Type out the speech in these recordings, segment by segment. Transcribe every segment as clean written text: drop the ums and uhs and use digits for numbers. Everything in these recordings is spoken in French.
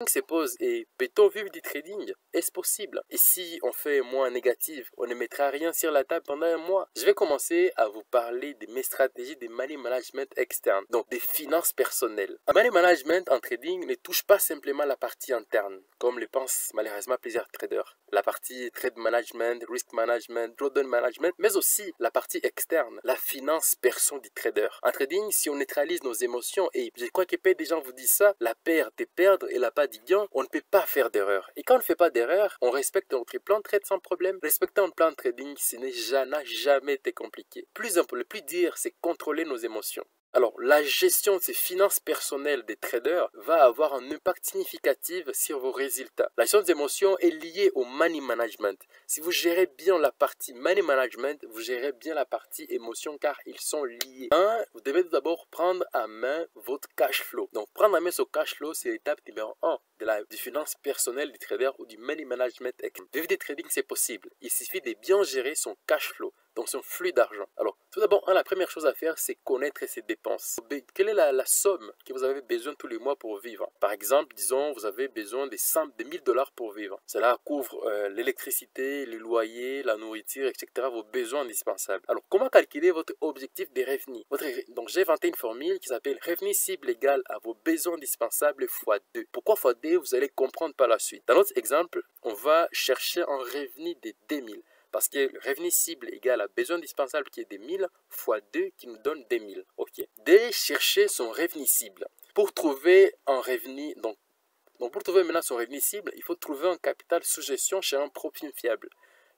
Se pose et peut-on vivre du trading? Est-ce possible? Et si on fait moins négatif, on ne mettra rien sur la table pendant un mois? Je vais commencer à vous parler de mes stratégies de money management externe, donc des finances personnelles. Un money management en trading ne touche pas simplement la partie interne, comme le pensent malheureusement plusieurs traders. La partie trade management, risk management, drawdown management, mais aussi la partie externe, la finance perso du trader. En trading, si on neutralise nos émotions, et je crois que peu de gens vous disent ça, la perte est perdre et la pas du gain, on ne peut pas faire d'erreur. Et quand on ne fait pas d'erreur, on respecte notre plan de trade sans problème. Respecter un plan de trading, ce n'a jamais été compliqué. Le plus dur, c'est contrôler nos émotions. Alors, la gestion de ces finances personnelles des traders va avoir un impact significatif sur vos résultats. La gestion des émotions est liée au money management. Si vous gérez bien la partie money management, vous gérez bien la partie émotion car ils sont liés. Vous devez d'abord prendre à main votre cash flow. Donc, prendre à main ce cash flow, c'est l'étape numéro 1 des finances personnelles du trader ou du money management. Vivre du trading, c'est possible. Il suffit de bien gérer son cash flow, donc son flux d'argent. Alors, tout d'abord, la première chose à faire, c'est connaître ses dépenses. Quelle est la somme que vous avez besoin tous les mois pour vivre? Par exemple, disons, vous avez besoin de 1000 dollars pour vivre. Cela couvre l'électricité, le loyer, la nourriture, etc., vos besoins indispensables. Alors, comment calculer votre objectif de revenus? Donc, j'ai inventé une formule qui s'appelle revenu cible égal à vos besoins indispensables x 2. Pourquoi x 2? Vous allez comprendre par la suite. Dans notre exemple, on va chercher un revenu de 2000. Parce que le revenu cible égale à besoin indispensable qui est de 1000 fois 2 qui nous donne 2000. Ok. De chercher son revenu cible. Pour trouver un revenu, donc pour trouver maintenant son revenu cible, il faut trouver un capital sous gestion chez un propre firme fiable.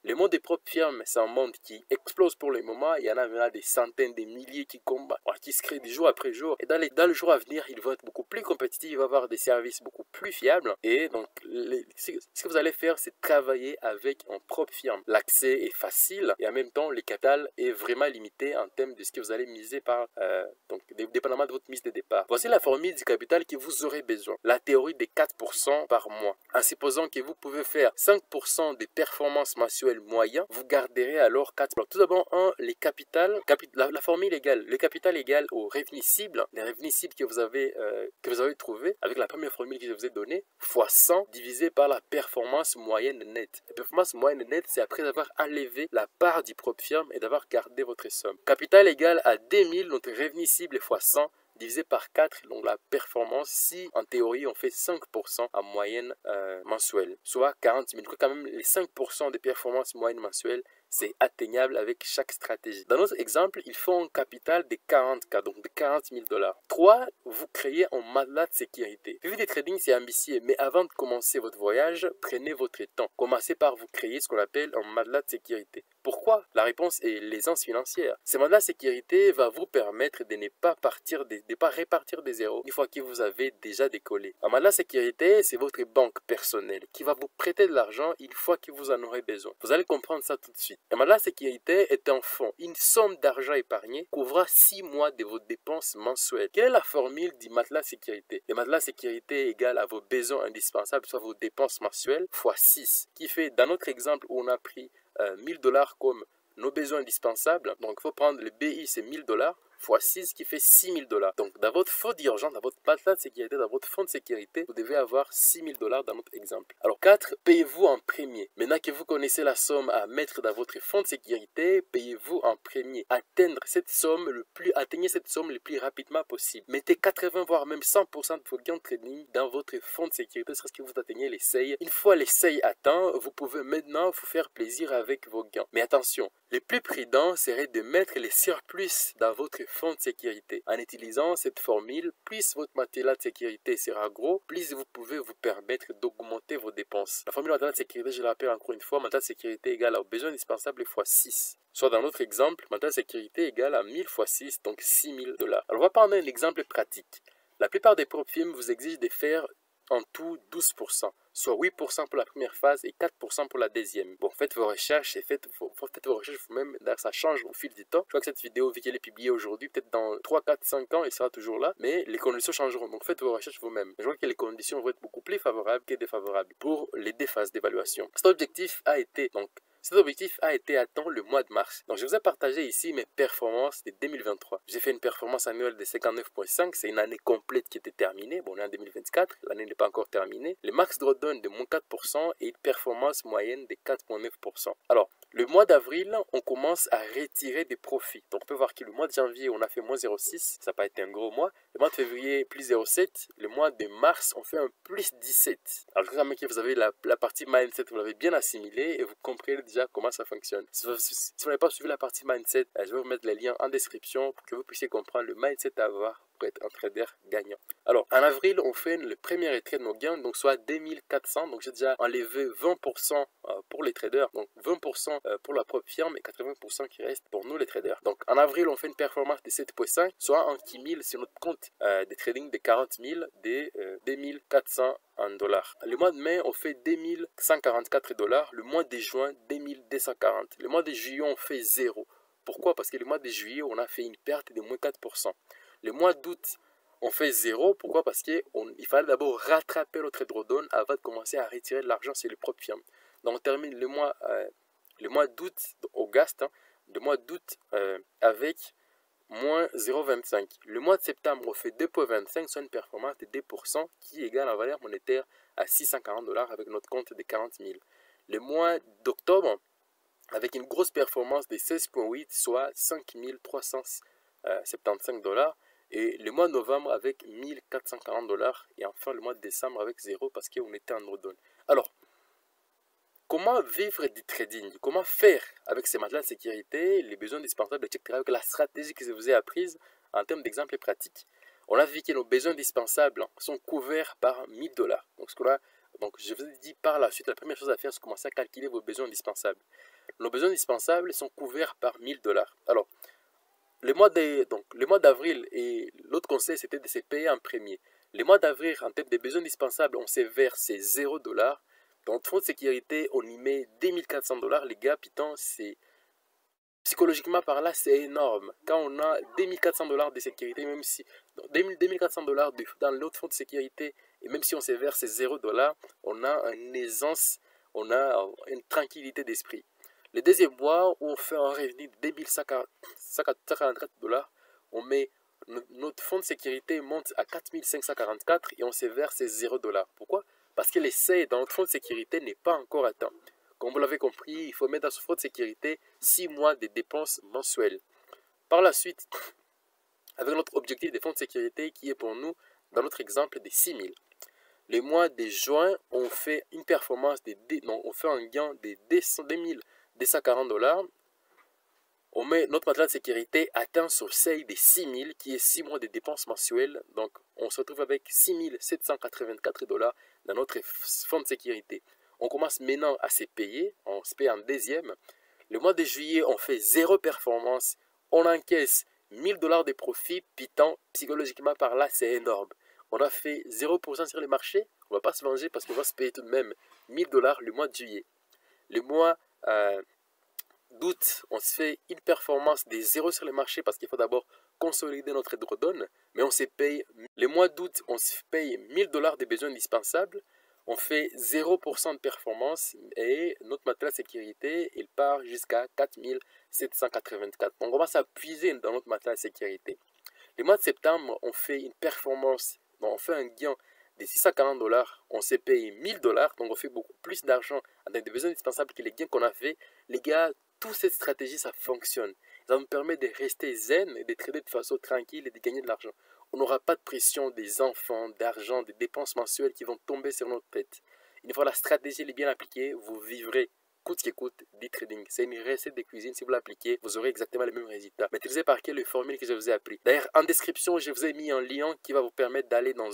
Le monde des propres firmes, c'est un monde qui explose pour le moment. Il y en a maintenant des centaines, des milliers qui combattent, qui se créent du jour après jour. Et dans le jour à venir, ils vont être beaucoup plus compétitifs, ils vont avoir des services beaucoup plus fiables. Et donc, ce que vous allez faire, c'est travailler avec une propre firme. L'accès est facile et en même temps, le capital est vraiment limité en termes de ce que vous allez miser donc, dépendamment de votre mise de départ. Voici la formule du capital que vous aurez besoin. La théorie des 4% par mois. En supposant que vous pouvez faire 5% de performances mensuelles moyen, vous garderez alors 4 blocs. Tout d'abord, les capitales, la formule égale, le capital égal au revenu cible, les revenus cibles que vous avez trouvé avec la première formule que je vous ai donnée, fois 100 divisé par la performance moyenne nette. La performance moyenne nette, c'est après avoir enlevé la part du propre firme et d'avoir gardé votre somme. Capital égal à 2000, notre revenu cible fois 100 divisé par 4, donc la performance, si en théorie on fait 5% en moyenne mensuelle, soit 40 000. Quand même, les 5% de performance moyenne mensuelle, c'est atteignable avec chaque stratégie. Dans notre exemple, il faut un capital de 40K, donc de 40 000 dollars. 3, vous créez un matelas de sécurité. Vivre des trading, c'est ambitieux, mais avant de commencer votre voyage, prenez votre temps. Commencez par vous créer ce qu'on appelle un matelas de sécurité. Pourquoi? La réponse est l'aisance financière. Ce matelas de sécurité va vous permettre de ne pas repartir des zéros une fois que vous avez déjà décollé. Un matelas de sécurité, c'est votre banque personnelle qui va vous prêter de l'argent une fois que vous en aurez besoin. Vous allez comprendre ça tout de suite. Un matelas de sécurité est un fonds. Une somme d'argent épargnée couvrira 6 mois de vos dépenses mensuelles. Quelle est la formule du matelas de sécurité? Le matelas de sécurité est égal à vos besoins indispensables, soit vos dépenses mensuelles, fois 6, qui fait, dans notre exemple où on a pris 1000 dollars comme nos besoins indispensables, donc il faut prendre le BI, c'est 1000 dollars, fois 6 qui fait 6000 dollars. Donc dans votre fonds d'urgence, dans votre matelas de sécurité, dans votre fonds de sécurité, vous devez avoir 6000 dollars dans notre exemple. Alors 4, payez-vous en premier. Maintenant que vous connaissez la somme à mettre dans votre fonds de sécurité, payez-vous en premier. Atteignez cette somme le plus rapidement possible. Mettez 80 voire même 100% de vos gains de trading dans votre fonds de sécurité, c'est ce que vous atteignez les seuils. Une fois les seuils atteints, vous pouvez maintenant vous faire plaisir avec vos gains. Mais attention, le plus prudent serait de mettre les surplus dans votre fonds de sécurité. En utilisant cette formule, plus votre matelas de sécurité sera gros, plus vous pouvez vous permettre d'augmenter vos dépenses. La formule matelas de sécurité, je l'appelle encore une fois, matelas de sécurité égale aux besoins indispensables fois 6. Soit dans notre exemple, matelas de sécurité égale à 1000 fois 6, donc 6000 dollars. Alors on va prendre un exemple pratique. La plupart des propres firmes vous exigent de faire en tout 12%, soit 8% pour la première phase et 4% pour la deuxième. Bon, faites vos recherches et faites vos recherches vous-même, ça change au fil du temps. Je crois que cette vidéo, vu qu'elle est publiée aujourd'hui, peut-être dans 3, 4, 5 ans, elle sera toujours là, mais les conditions changeront. Donc faites vos recherches vous-même. Je crois que les conditions vont être beaucoup plus favorables que défavorables pour les deux phases d'évaluation. Cet objectif a été donc Cet objectif a été atteint le mois de mars. Donc, je vous ai partagé ici mes performances de 2023. J'ai fait une performance annuelle de 59,5. C'est une année complète qui était terminée. Bon, on est en 2024. L'année n'est pas encore terminée. Le max drawdown de moins 4% et une performance moyenne de 4,9%. Alors, le mois d'avril, on commence à retirer des profits. Donc, on peut voir que le mois de janvier, on a fait moins 0,6. Ça n'a pas été un gros mois. Le mois de février, plus 0,7. Le mois de mars, on fait un plus 17. Alors, je sais que vous avez la partie mindset, vous l'avez bien assimilée et vous comprenez déjà comment ça fonctionne. Si vous n'avez pas suivi la partie mindset, je vais vous mettre les liens en description pour que vous puissiez comprendre le mindset à avoir pour être un trader gagnant. Alors, en avril, on fait le premier retrait de nos gains, donc soit 2400. Donc, j'ai déjà enlevé 20% pour les traders, donc 20% pour la propre firme et 80% qui reste pour nous les traders. Donc, en avril, on fait une performance de 7,5, soit un Kimil sur notre compte de trading de 40 000, de 2400 en dollars. Le mois de mai, on fait 2144 dollars. Le mois de juin, 2240. Le mois de juillet, on fait 0. Pourquoi? Parce que le mois de juillet, on a fait une perte de moins 4%. Le mois d'août, on fait 0. Pourquoi? Parce qu'il fallait d'abord rattraper notre drawdown avant de commencer à retirer de l'argent sur les propres firmes. Donc, on termine le mois d'août au GAST, le mois d'août avec moins 0,25. Le mois de septembre, on fait 2,25, soit une performance de 2% qui égale en valeur monétaire à 640 dollars avec notre compte de 40 000. Le mois d'octobre, avec une grosse performance de 16,8, soit 5 375 dollars. Et le mois de novembre avec 1440 dollars. Et enfin, le mois de décembre avec 0 parce qu'on était en drawdown. Alors, comment vivre du trading? Comment faire avec ces matelas de sécurité, les besoins indispensables, etc. avec la stratégie que je vous ai apprise en termes d'exemples pratiques? On a vu que nos besoins indispensables sont couverts par 1000 dollars. Donc, je vous ai dit par la suite, la première chose à faire, c'est commencer à calculer vos besoins indispensables. Nos besoins indispensables sont couverts par 1000 dollars. Alors, le mois d'avril et l'autre conseil, c'était de se payer en premier. Le mois d'avril, en termes de besoins indispensables, on s'est versé 0 dollars. Dans notre fonds de sécurité, on y met 2400 dollars. Les gars, putain, c'est psychologiquement par là, c'est énorme. Quand on a 2400 dollars de sécurité, même si 2400 dollars dans l'autre fonds de sécurité, et même si on se verse 0 dollars, on a une aisance, on a une tranquillité d'esprit. Le deuxième mois, où on fait un revenu de 2144 dollars, on met notre fonds de sécurité monte à 4544 et on se verse 0 dollars. Pourquoi? Parce que l'essai dans notre fonds de sécurité n'est pas encore atteint. Comme vous l'avez compris, il faut mettre dans ce fonds de sécurité 6 mois de dépenses mensuelles. Par la suite, avec notre objectif de fonds de sécurité qui est pour nous, dans notre exemple, de 6 000. Le mois de juin, on fait une performance, on fait un gain de 2240 dollars. On met notre matelas de sécurité atteint sur seuil de 6 000 qui est 6 mois de dépenses mensuelles. Donc, on se retrouve avec 6 784 dollars dans notre fonds de sécurité. On commence maintenant à se payer. On se paye en deuxième. Le mois de juillet, on fait 0 performance. On encaisse 1000 dollars de profit. Putain, psychologiquement par là, c'est énorme. On a fait 0% sur les marchés. On ne va pas se venger parce qu'on va se payer tout de même 1000 dollars le mois de juillet. Le mois d'août, on se fait une performance des 0 sur les marchés parce qu'il faut d'abord consolider notre drawdown. Mais on se paye, le mois d'août, on se paye 1000 dollars de besoins indispensables. On fait 0% de performance et notre matelas de sécurité, il part jusqu'à 4784. On commence à puiser dans notre matelas de sécurité. Le mois de septembre, on fait une performance, on fait un gain de 640 dollars. On s'est payé 1000 dollars, donc on fait beaucoup plus d'argent avec des besoins indispensables que les gains qu'on a fait. Les gars, toute cette stratégie, ça fonctionne. Ça nous permet de rester zen et de trader de façon tranquille et de gagner de l'argent. On n'aura pas de pression des enfants, d'argent, des dépenses mensuelles qui vont tomber sur notre tête. Une fois la stratégie est bien appliquée, vous vivrez coûte que coûte du trading. C'est une recette de cuisine. Si vous l'appliquez, vous aurez exactement les mêmes résultats. Maîtrisez par cœur les formules que je vous ai appris. D'ailleurs, en description, je vous ai mis un lien qui va vous permettre d'aller dans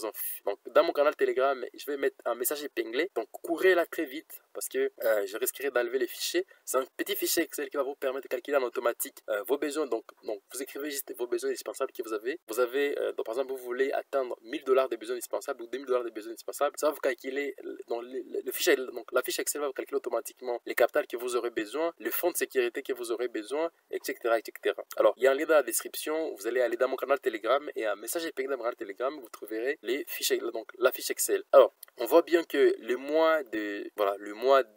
mon canal Telegram. Je vais mettre un message épinglé. Donc, courez là très vite parce que je risquerai d'enlever les fichiers. C'est un petit fichier Excel qui va vous permettre de calculer en automatique vos besoins. Donc, vous écrivez juste vos besoins indispensables que vous avez. Vous avez, par exemple, vous voulez atteindre 1000 dollars de besoins indispensables ou 2000 dollars de besoins indispensables. Ça va vous calculer, le fichier, donc la fiche Excel va vous calculer automatiquement les capitales que vous aurez besoin, le fonds de sécurité que vous aurez besoin, etc., etc. Alors, il y a un lien dans la description. Vous allez aller dans mon canal Telegram et un message épinglé dans mon canal Telegram. Vous trouverez les fichiers, donc la fiche Excel. Alors, on voit bien que le mois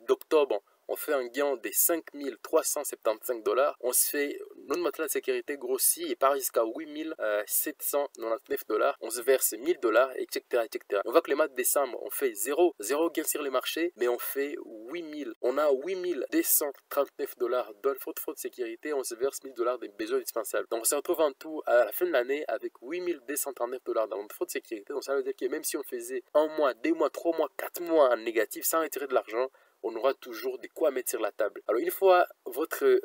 d'octobre, on fait un gain de 5375 $. On se fait, notre matelas de sécurité grossit et part jusqu'à 8799 $. On se verse 1000 $, etc., etc. On voit que le mois de décembre, on fait zéro gain sur les marchés, mais on fait 8000. On a 8239 $ dans le fonds de sécurité, on se verse 1000 $ des besoins indispensables. Donc on se retrouve en tout à la fin de l'année avec 8239 $ dans notre fonds de sécurité. Donc ça veut dire que même si on faisait un mois, 2 mois, 3 mois, 4 mois en négatif sans retirer de l'argent, on aura toujours de quoi mettre sur la table. Alors une fois votre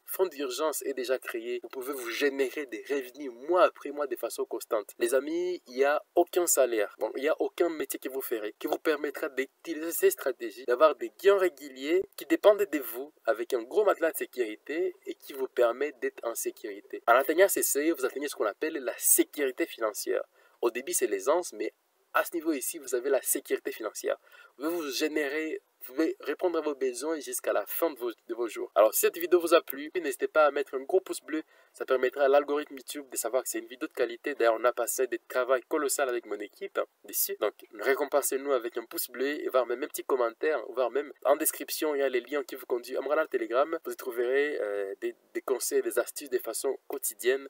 fonds d'urgence est déjà créé, vous pouvez vous générer des revenus mois après mois de façon constante. Les amis, il n'y a aucun salaire, bon, il n'y a aucun métier que vous ferez qui vous permettra d'utiliser ces stratégies, d'avoir des gains réguliers qui dépendent de vous avec un gros matelas de sécurité et qui vous permet d'être en sécurité. En atteignant ces seuils, vous atteignez ce qu'on appelle la sécurité financière. Au début, c'est l'aisance, mais à ce niveau ici, vous avez la sécurité financière. Vous pouvez vous générer, vous pouvez répondre à vos besoins jusqu'à la fin de vos jours. Alors, si cette vidéo vous a plu, n'hésitez pas à mettre un gros pouce bleu. Ça permettra à l'algorithme YouTube de savoir que c'est une vidéo de qualité. D'ailleurs, on a passé des travail colossal avec mon équipe dessus. Donc, récompensez-nous avec un pouce bleu et voire même un petit commentaire, voire même en description, il y a les liens qui vous conduisent à mon canal Telegram. Vous y trouverez des conseils, des astuces de façon quotidienne.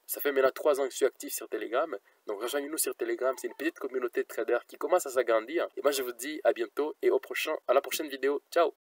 Ça fait maintenant 3 ans que je suis actif sur Telegram. Donc rejoignez-nous sur Telegram, c'est une petite communauté de traders qui commence à s'agrandir. Et moi je vous dis à bientôt et à la prochaine vidéo. Ciao!